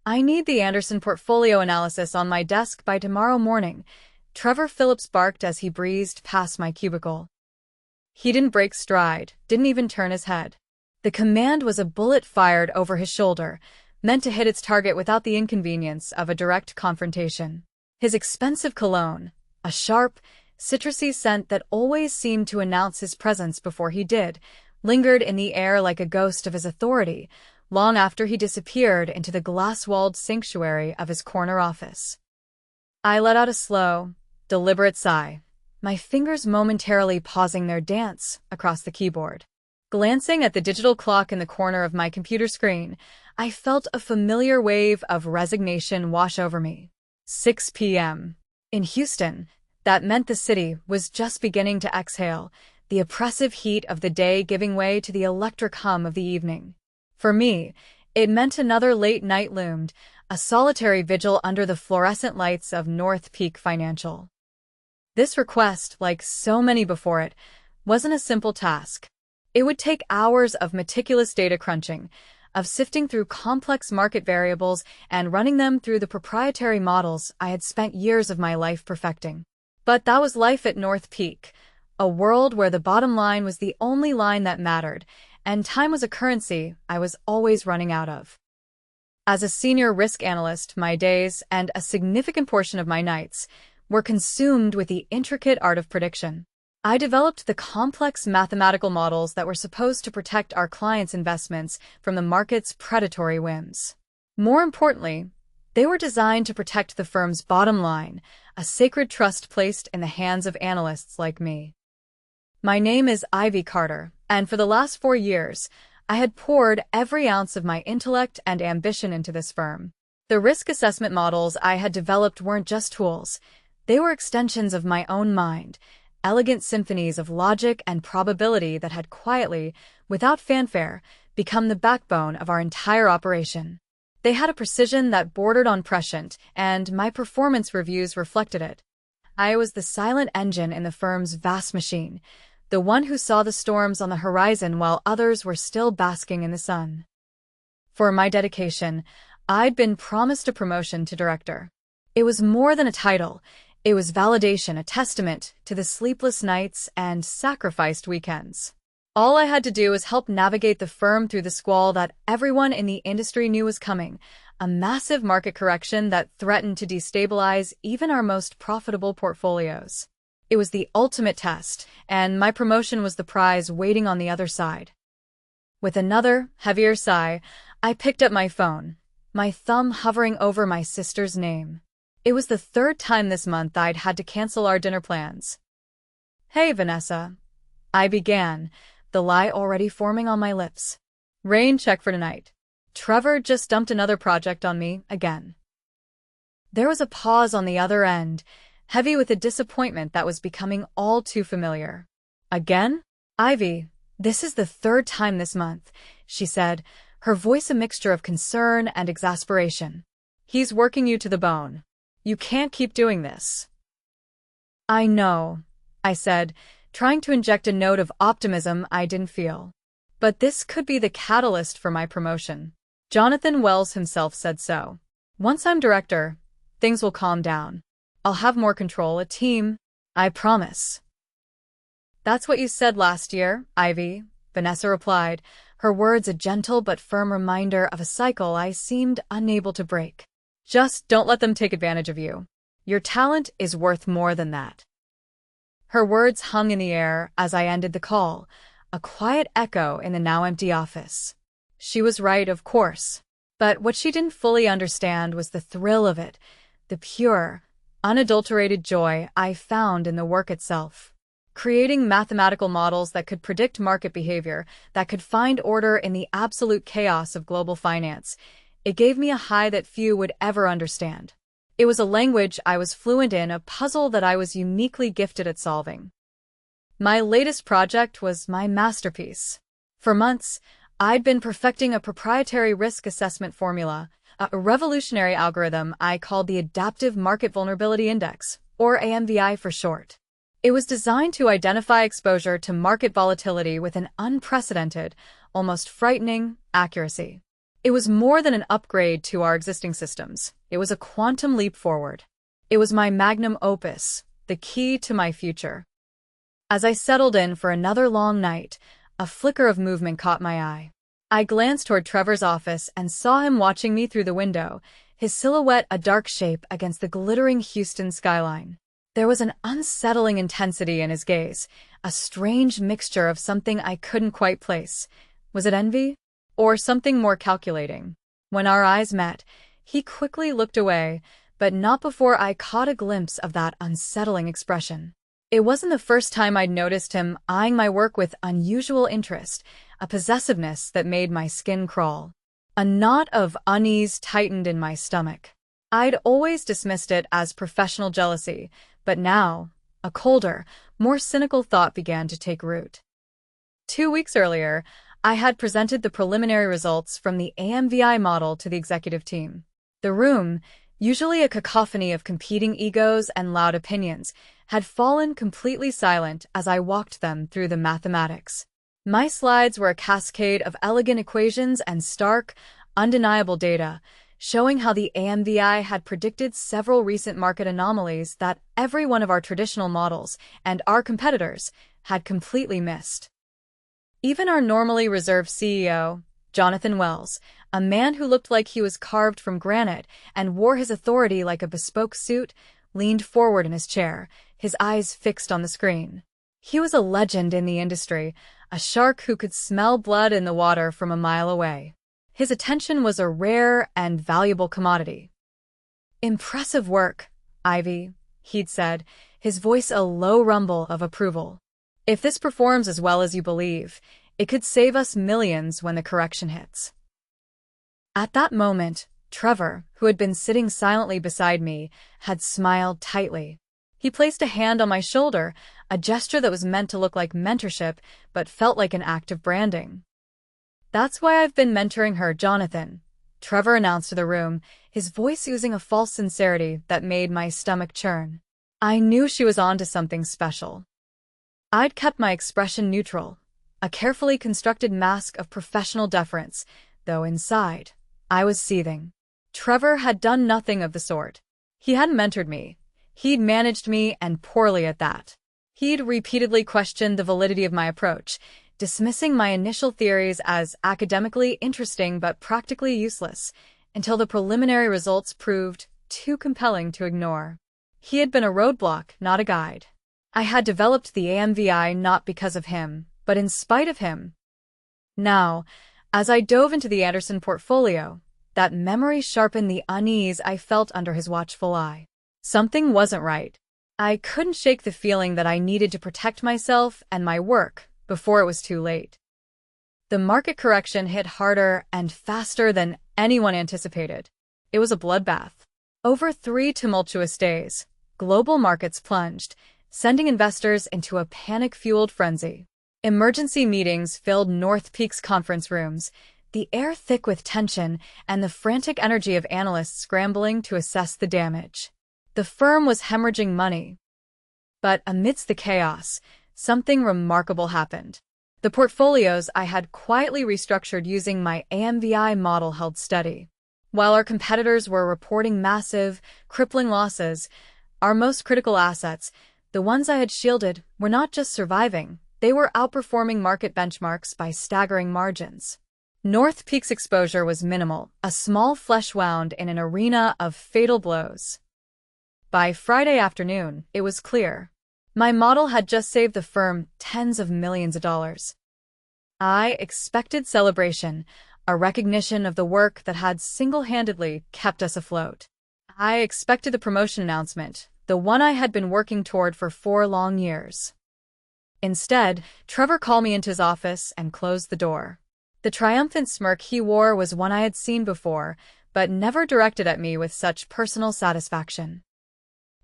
I need the Anderson portfolio analysis on my desk by tomorrow morning, Trevor Phillips barked as he breezed past my cubicle. He didn't break stride, didn't even turn his head. The command was a bullet fired over his shoulder, meant to hit its target without the inconvenience of a direct confrontation. His expensive cologne, a sharp, citrusy scent that always seemed to announce his presence before he did, lingered in the air like a ghost of his authority, long after he disappeared into the glass-walled sanctuary of his corner office. I let out a slow, deliberate sigh, my fingers momentarily pausing their dance across the keyboard. Glancing at the digital clock in the corner of my computer screen, I felt a familiar wave of resignation wash over me. 6 p.m. In Houston, that meant the city was just beginning to exhale, the oppressive heat of the day giving way to the electric hum of the evening. For me, it meant another late night loomed, a solitary vigil under the fluorescent lights of North Peak Financial. This request, like so many before it, wasn't a simple task. It would take hours of meticulous data crunching, of sifting through complex market variables and running them through the proprietary models I had spent years of my life perfecting. But that was life at North Peak, a world where the bottom line was the only line that mattered, and time was a currency I was always running out of. As a senior risk analyst, my days, and a significant portion of my nights, were consumed with the intricate art of prediction. I developed the complex mathematical models that were supposed to protect our clients' investments from the market's predatory whims. More importantly, they were designed to protect the firm's bottom line, a sacred trust placed in the hands of analysts like me. My name is Ivy Carter, and for the last 4 years, I had poured every ounce of my intellect and ambition into this firm. The risk assessment models I had developed weren't just tools. They were extensions of my own mind, elegant symphonies of logic and probability that had quietly, without fanfare, become the backbone of our entire operation. They had a precision that bordered on prescient, and my performance reviews reflected it. I was the silent engine in the firm's vast machine, the one who saw the storms on the horizon while others were still basking in the sun. For my dedication, I'd been promised a promotion to director. It was more than a title. It was validation, a testament to the sleepless nights and sacrificed weekends. All I had to do was help navigate the firm through the squall that everyone in the industry knew was coming, a massive market correction that threatened to destabilize even our most profitable portfolios. It was the ultimate test, and my promotion was the prize waiting on the other side. With another, heavier sigh, I picked up my phone, my thumb hovering over my sister's name. It was the 3rd time this month I'd had to cancel our dinner plans. "Hey, Vanessa," I began, the lie already forming on my lips. "Rain check for tonight. Trevor just dumped another project on me, again." There was a pause on the other end, heavy with a disappointment that was becoming all too familiar. "Again? Ivy, this is the 3rd time this month," she said, her voice a mixture of concern and exasperation. "He's working you to the bone. You can't keep doing this." "I know," I said, trying to inject a note of optimism I didn't feel. "But this could be the catalyst for my promotion. Jonathan Wells himself said so. Once I'm director, things will calm down. I'll have more control, a team, I promise." "That's what you said last year, Ivy," Vanessa replied, her words a gentle but firm reminder of a cycle I seemed unable to break. "Just don't let them take advantage of you. Your talent is worth more than that." Her words hung in the air as I ended the call, a quiet echo in the now empty office. She was right, of course. But what she didn't fully understand was the thrill of it, the pure, unadulterated joy I found in the work itself. Creating mathematical models that could predict market behavior, that could find order in the absolute chaos of global finance, it gave me a high that few would ever understand. It was a language I was fluent in, a puzzle that I was uniquely gifted at solving. My latest project was my masterpiece. For months, I'd been perfecting a proprietary risk assessment formula, a revolutionary algorithm I called the Adaptive Market Vulnerability Index, or AMVI for short. It was designed to identify exposure to market volatility with an unprecedented, almost frightening, accuracy. It was more than an upgrade to our existing systems. It was a quantum leap forward. It was my magnum opus, the key to my future. As I settled in for another long night, a flicker of movement caught my eye. I glanced toward Trevor's office and saw him watching me through the window, his silhouette a dark shape against the glittering Houston skyline. There was an unsettling intensity in his gaze, a strange mixture of something I couldn't quite place. Was it envy? Or something more calculating? When our eyes met, he quickly looked away, but not before I caught a glimpse of that unsettling expression. It wasn't the first time I'd noticed him eyeing my work with unusual interest, a possessiveness that made my skin crawl. A knot of unease tightened in my stomach. I'd always dismissed it as professional jealousy, but now, a colder, more cynical thought began to take root. 2 weeks earlier, I had presented the preliminary results from the AMVI model to the executive team. The room, usually a cacophony of competing egos and loud opinions, had fallen completely silent as I walked them through the mathematics. My slides were a cascade of elegant equations and stark, undeniable data, showing how the AMVI had predicted several recent market anomalies that every one of our traditional models and our competitors had completely missed. Even our normally reserved CEO, Jonathan Wells, a man who looked like he was carved from granite and wore his authority like a bespoke suit, leaned forward in his chair, his eyes fixed on the screen. He was a legend in the industry, a shark who could smell blood in the water from a mile away. His attention was a rare and valuable commodity. "Impressive work, Ivy," he'd said, his voice a low rumble of approval. "If this performs as well as you believe, it could save us millions when the correction hits." At that moment, Trevor, who had been sitting silently beside me, had smiled tightly. He placed a hand on my shoulder, a gesture that was meant to look like mentorship but felt like an act of branding. "That's why I've been mentoring her, Jonathan," Trevor announced to the room, his voice oozing a false sincerity that made my stomach churn. I knew she was onto something special. I'd kept my expression neutral, a carefully constructed mask of professional deference, though inside, I was seething. Trevor had done nothing of the sort. He hadn't mentored me. He'd managed me, and poorly at that. He'd repeatedly questioned the validity of my approach, dismissing my initial theories as academically interesting but practically useless, until the preliminary results proved too compelling to ignore. He had been a roadblock, not a guide. I had developed the AMVI not because of him, but in spite of him. Now, as I dove into the Anderson portfolio, that memory sharpened the unease I felt under his watchful eye. Something wasn't right. I couldn't shake the feeling that I needed to protect myself and my work before it was too late. The market correction hit harder and faster than anyone anticipated. It was a bloodbath. Over 3 tumultuous days, global markets plunged, sending investors into a panic-fueled frenzy. Emergency meetings filled North Peak's conference rooms, the air thick with tension and the frantic energy of analysts scrambling to assess the damage. The firm was hemorrhaging money. But amidst the chaos, something remarkable happened. The portfolios I had quietly restructured using my AMVI model held steady. While our competitors were reporting massive, crippling losses, our most critical assets, the ones I had shielded, were not just surviving, they were outperforming market benchmarks by staggering margins. North Peak's exposure was minimal, a small flesh wound in an arena of fatal blows. By Friday afternoon, it was clear. My model had just saved the firm tens of millions of dollars. I expected celebration, a recognition of the work that had single-handedly kept us afloat. I expected the promotion announcement, the one I had been working toward for 4 long years. Instead, Trevor called me into his office and closed the door. The triumphant smirk he wore was one I had seen before, but never directed at me with such personal satisfaction.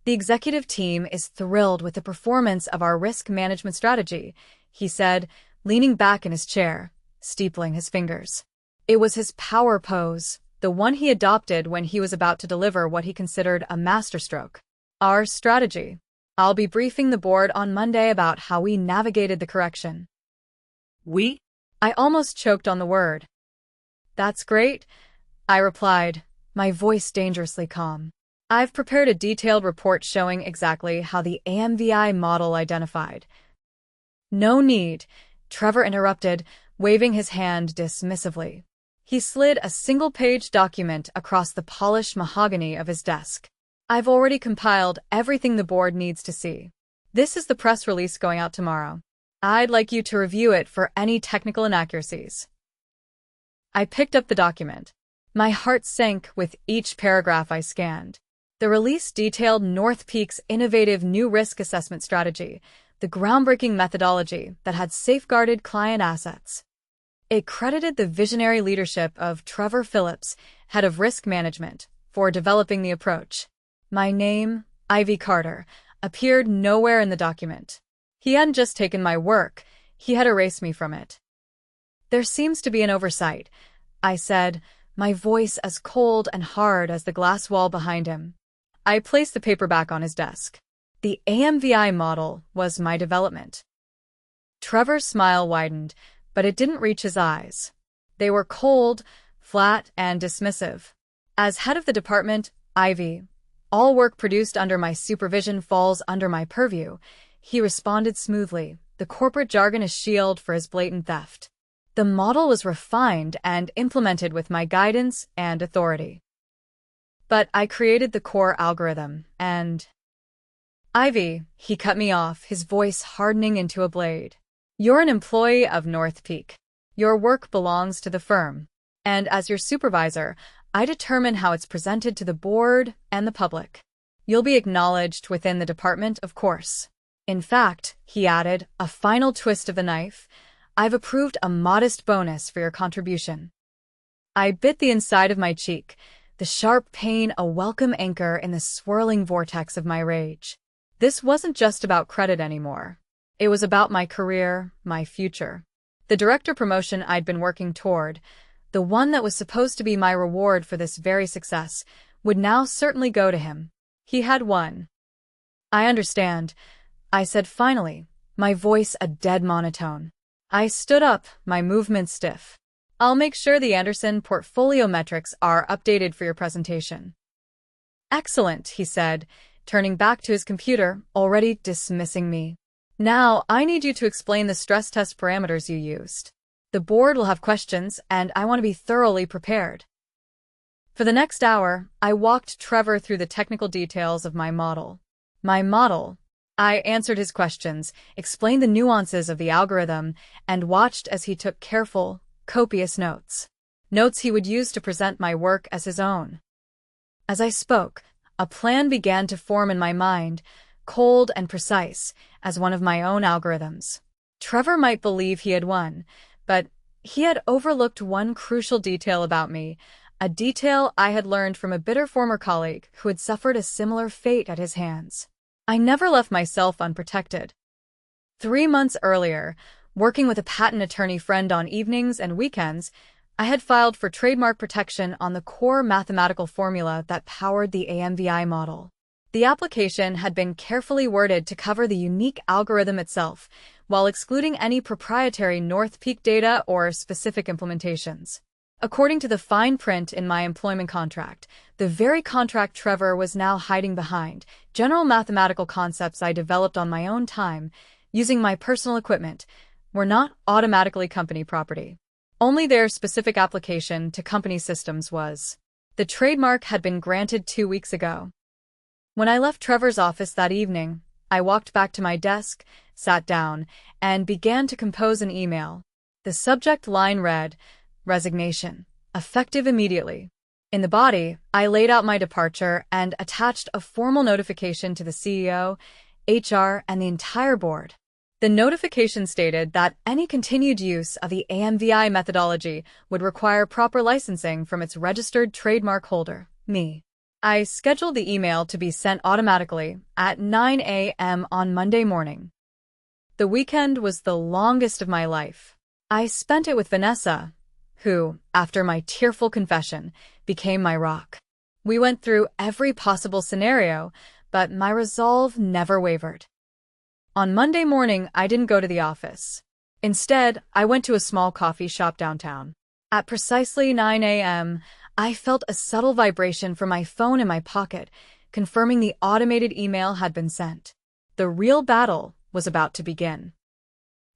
"The executive team is thrilled with the performance of our risk management strategy," he said, leaning back in his chair, steepling his fingers. It was his power pose, the one he adopted when he was about to deliver what he considered a masterstroke. "Our strategy. I'll be briefing the board on Monday about how we navigated the correction." We? I almost choked on the word. That's great, I replied, my voice dangerously calm. I've prepared a detailed report showing exactly how the AMVI model identified. No need, Trevor interrupted, waving his hand dismissively. He slid a single-page document across the polished mahogany of his desk. I've already compiled everything the board needs to see. This is the press release going out tomorrow. I'd like you to review it for any technical inaccuracies. I picked up the document. My heart sank with each paragraph I scanned. The release detailed North Peak's innovative new risk assessment strategy, the groundbreaking methodology that had safeguarded client assets. It credited the visionary leadership of Trevor Phillips, head of risk management, for developing the approach. My name, Ivy Carter, appeared nowhere in the document. He hadn't just taken my work, he had erased me from it. There seems to be an oversight, I said, my voice as cold and hard as the glass wall behind him. I placed the paper back on his desk. The AMVI model was my development. Trevor's smile widened, but it didn't reach his eyes. They were cold, flat, and dismissive. As head of the department, Ivy, all work produced under my supervision falls under my purview, he responded smoothly, the corporate jargon a shield for his blatant theft. The model was refined and implemented with my guidance and authority. But I created the core algorithm, and... Ivy, he cut me off, his voice hardening into a blade. You're an employee of North Peak. Your work belongs to the firm. And as your supervisor, I determine how it's presented to the board and the public. You'll be acknowledged within the department, of course. In fact, he added, a final twist of the knife, I've approved a modest bonus for your contribution. I bit the inside of my cheek, the sharp pain a welcome anchor in the swirling vortex of my rage. This wasn't just about credit anymore. It was about my career, my future. The director promotion I'd been working toward, the one that was supposed to be my reward for this very success, would now certainly go to him. He had won. I understand, I said finally, my voice a dead monotone. I stood up, my movements stiff. I'll make sure the Anderson portfolio metrics are updated for your presentation. Excellent, he said, turning back to his computer, already dismissing me. Now, I need you to explain the stress test parameters you used. The board will have questions, and I want to be thoroughly prepared. For the next hour, I walked Trevor through the technical details of my model. I answered his questions, explained the nuances of the algorithm, and watched as he took careful, copious notes. Notes he would use to present my work as his own. As I spoke, a plan began to form in my mind, cold and precise, as one of my own algorithms. Trevor might believe he had won, but he had overlooked one crucial detail about me, a detail I had learned from a bitter former colleague who had suffered a similar fate at his hands. I never left myself unprotected. 3 months earlier, working with a patent attorney friend on evenings and weekends, I had filed for trademark protection on the core mathematical formula that powered the AMVI model. The application had been carefully worded to cover the unique algorithm itself, while excluding any proprietary North Peak data or specific implementations. According to the fine print in my employment contract, the very contract Trevor was now hiding behind, general mathematical concepts I developed on my own time, using my personal equipment, were not automatically company property. Only their specific application to company systems was. The trademark had been granted 2 weeks ago. When I left Trevor's office that evening, I walked back to my desk, sat down, and began to compose an email. The subject line read, "Resignation. Effective immediately." In the body, I laid out my departure and attached a formal notification to the CEO, HR, and the entire board. The notification stated that any continued use of the AMVI methodology would require proper licensing from its registered trademark holder, me. I scheduled the email to be sent automatically at 9 a.m. on Monday morning. The weekend was the longest of my life. I spent it with Vanessa, who, after my tearful confession, became my rock. We went through every possible scenario, but my resolve never wavered. On Monday morning, I didn't go to the office. Instead, I went to a small coffee shop downtown. At precisely 9 a.m., I felt a subtle vibration from my phone in my pocket, confirming the automated email had been sent. The real battle was about to begin.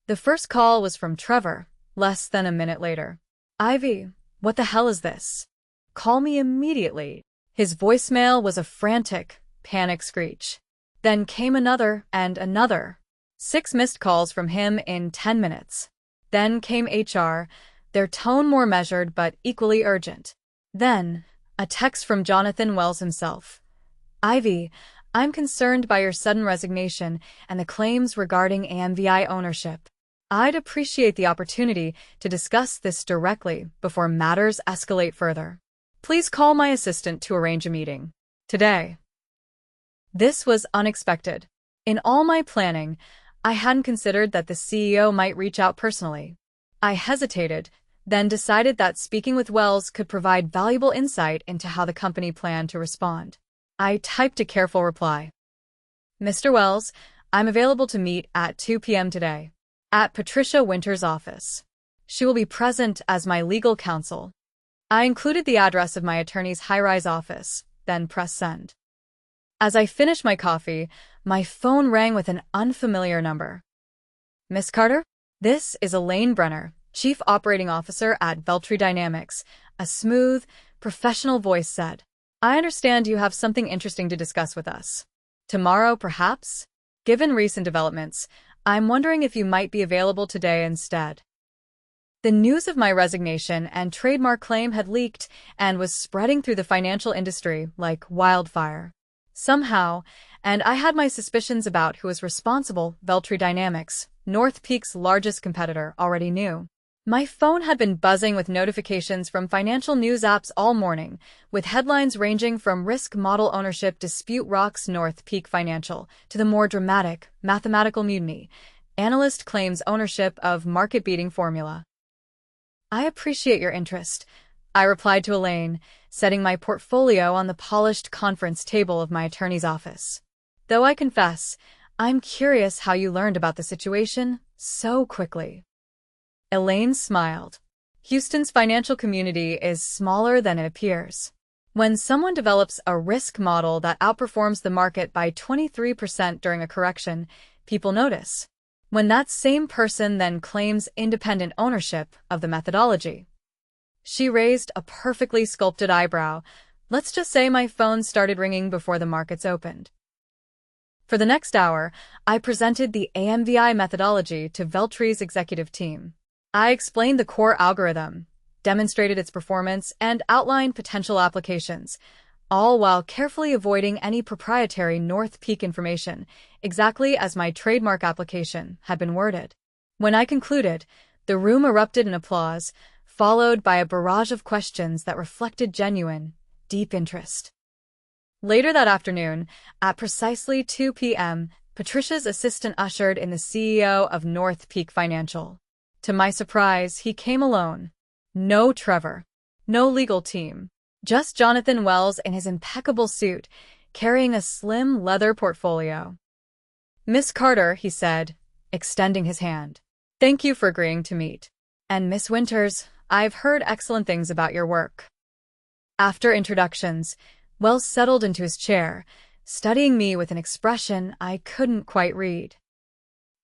The first call was from Trevor, less than a minute later. "Ivy, what the hell is this? Call me immediately." His voicemail was a frantic, panic screech. Then came another and another. 6 missed calls from him in 10 minutes. Then came HR, their tone more measured but equally urgent. Then, a text from Jonathan Wells himself. "Ivy, I'm concerned by your sudden resignation and the claims regarding AMVI ownership. I'd appreciate the opportunity to discuss this directly before matters escalate further. Please call my assistant to arrange a meeting today." This was unexpected. In all my planning, I hadn't considered that the CEO might reach out personally. I hesitated, then decided that speaking with Wells could provide valuable insight into how the company planned to respond. I typed a careful reply. "Mr. Wells, I'm available to meet at 2 p.m. today. At Patricia Winter's office. She will be present as my legal counsel." I included the address of my attorney's high-rise office, then pressed send. As I finished my coffee, my phone rang with an unfamiliar number. "Miss Carter? This is Elaine Brenner, Chief Operating Officer at Veltri Dynamics," a smooth, professional voice said. "I understand you have something interesting to discuss with us. Tomorrow, perhaps? Given recent developments, I'm wondering if you might be available today instead." The news of my resignation and trademark claim had leaked and was spreading through the financial industry like wildfire. Somehow, and I had my suspicions about who was responsible, Veltri Dynamics, North Peak's largest competitor, already knew. My phone had been buzzing with notifications from financial news apps all morning, with headlines ranging from risk model ownership dispute rocks North Peak Financial to the more dramatic, mathematical mutiny, analyst claims ownership of market-beating formula. "I appreciate your interest," I replied to Elaine, setting my portfolio on the polished conference table of my attorney's office. "Though I confess, I'm curious how you learned about the situation so quickly." Elaine smiled. "Houston's financial community is smaller than it appears. When someone develops a risk model that outperforms the market by 23% during a correction, people notice. When that same person then claims independent ownership of the methodology." She raised a perfectly sculpted eyebrow. Let's just say my phone started ringing before the markets opened. For the next hour, I presented the AMVI methodology to Veltri's executive team. I explained the core algorithm, demonstrated its performance, and outlined potential applications, all while carefully avoiding any proprietary North Peak information, exactly as my trademark application had been worded. When I concluded, the room erupted in applause, followed by a barrage of questions that reflected genuine, deep interest. Later that afternoon, at precisely 2 p.m., Patricia's assistant ushered in the CEO of North Peak Financial. To my surprise, he came alone. No Trevor. No legal team. Just Jonathan Wells in his impeccable suit, carrying a slim leather portfolio. "Miss Carter," he said, extending his hand. "Thank you for agreeing to meet. And Miss Winters, I've heard excellent things about your work." After introductions, Wells settled into his chair, studying me with an expression I couldn't quite read.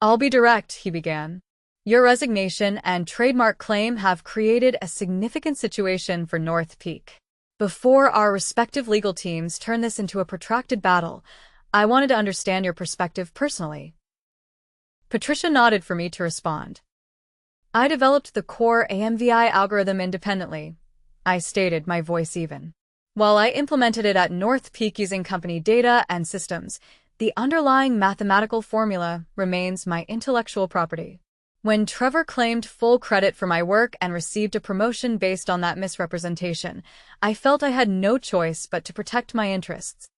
"I'll be direct," he began. "Your resignation and trademark claim have created a significant situation for North Peak. Before our respective legal teams turn this into a protracted battle, I wanted to understand your perspective personally." Patricia nodded for me to respond. "I developed the core AMVI algorithm independently," I stated, my voice even. "While I implemented it at North Peak using company data and systems, the underlying mathematical formula remains my intellectual property. When Trevor claimed full credit for my work and received a promotion based on that misrepresentation, I felt I had no choice but to protect my interests."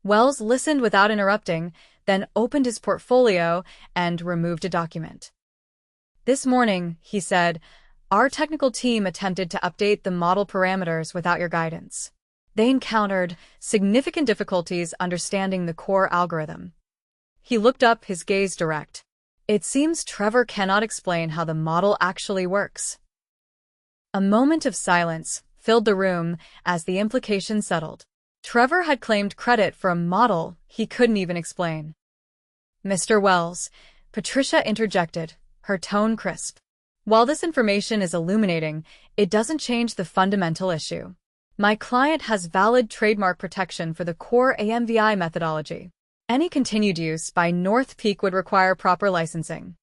Wells listened without interrupting, then opened his portfolio and removed a document. "This morning," he said, "our technical team attempted to update the model parameters without your guidance. They encountered significant difficulties understanding the core algorithm." He looked up, his gaze direct. "It seems Trevor cannot explain how the model actually works." A moment of silence filled the room as the implication settled. Trevor had claimed credit for a model he couldn't even explain. "Mr. Wells," Patricia interjected, her tone crisp. "While this information is illuminating, it doesn't change the fundamental issue. My client has valid trademark protection for the core AMVI methodology. Any continued use by North Peak would require proper licensing."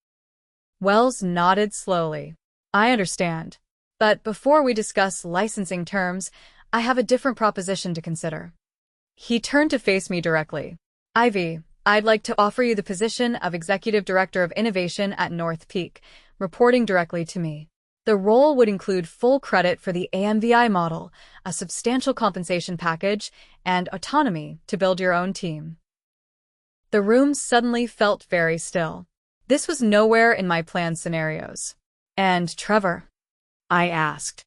Wells nodded slowly. "I understand. But before we discuss licensing terms, I have a different proposition to consider." He turned to face me directly. "Ivy, I'd like to offer you the position of Executive Director of Innovation at North Peak, reporting directly to me. The role would include full credit for the AMVI model, a substantial compensation package, and autonomy to build your own team." The room suddenly felt very still. This was nowhere in my planned scenarios. "And Trevor?" I asked.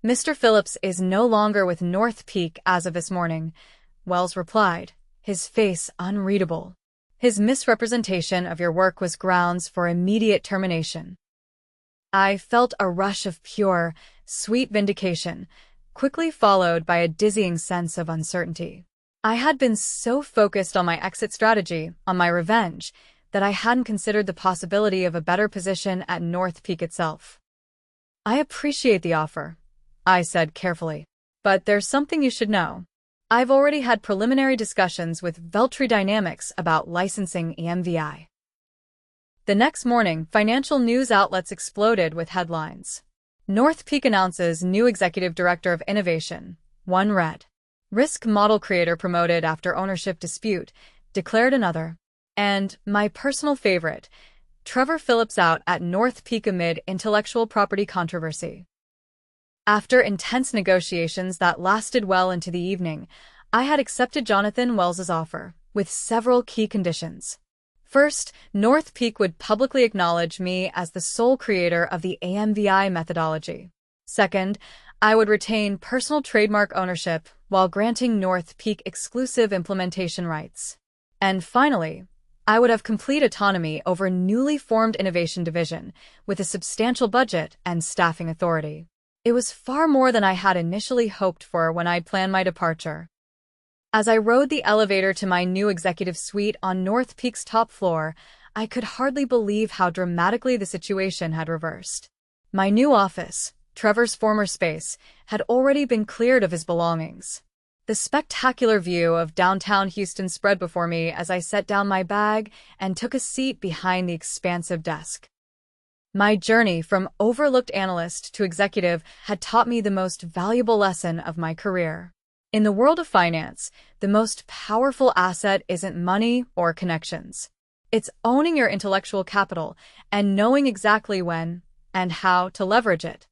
"Mr. Phillips is no longer with North Peak as of this morning," Wells replied, his face unreadable. "His misrepresentation of your work was grounds for immediate termination." I felt a rush of pure, sweet vindication, quickly followed by a dizzying sense of uncertainty. I had been so focused on my exit strategy, on my revenge, that I hadn't considered the possibility of a better position at North Peak itself. "I appreciate the offer," I said carefully, "but there's something you should know. I've already had preliminary discussions with Veltri Dynamics about licensing EMVI." The next morning, financial news outlets exploded with headlines. "North Peak announces new Executive Director of Innovation," one read. "Risk Model Creator promoted after ownership dispute," declared another. And, my personal favorite, "Trevor Phillips out at North Peak amid intellectual property controversy." After intense negotiations that lasted well into the evening, I had accepted Jonathan Wells's offer, with several key conditions. First, North Peak would publicly acknowledge me as the sole creator of the AMVI methodology. Second, I would retain personal trademark ownership while granting North Peak exclusive implementation rights. And finally, I would have complete autonomy over newly formed innovation division, with a substantial budget and staffing authority. It was far more than I had initially hoped for when I'd planned my departure. As I rode the elevator to my new executive suite on North Peak's top floor, I could hardly believe how dramatically the situation had reversed. My new office, Trevor's former space, had already been cleared of his belongings. The spectacular view of downtown Houston spread before me as I set down my bag and took a seat behind the expansive desk. My journey from overlooked analyst to executive had taught me the most valuable lesson of my career. In the world of finance, the most powerful asset isn't money or connections. It's owning your intellectual capital and knowing exactly when and how to leverage it.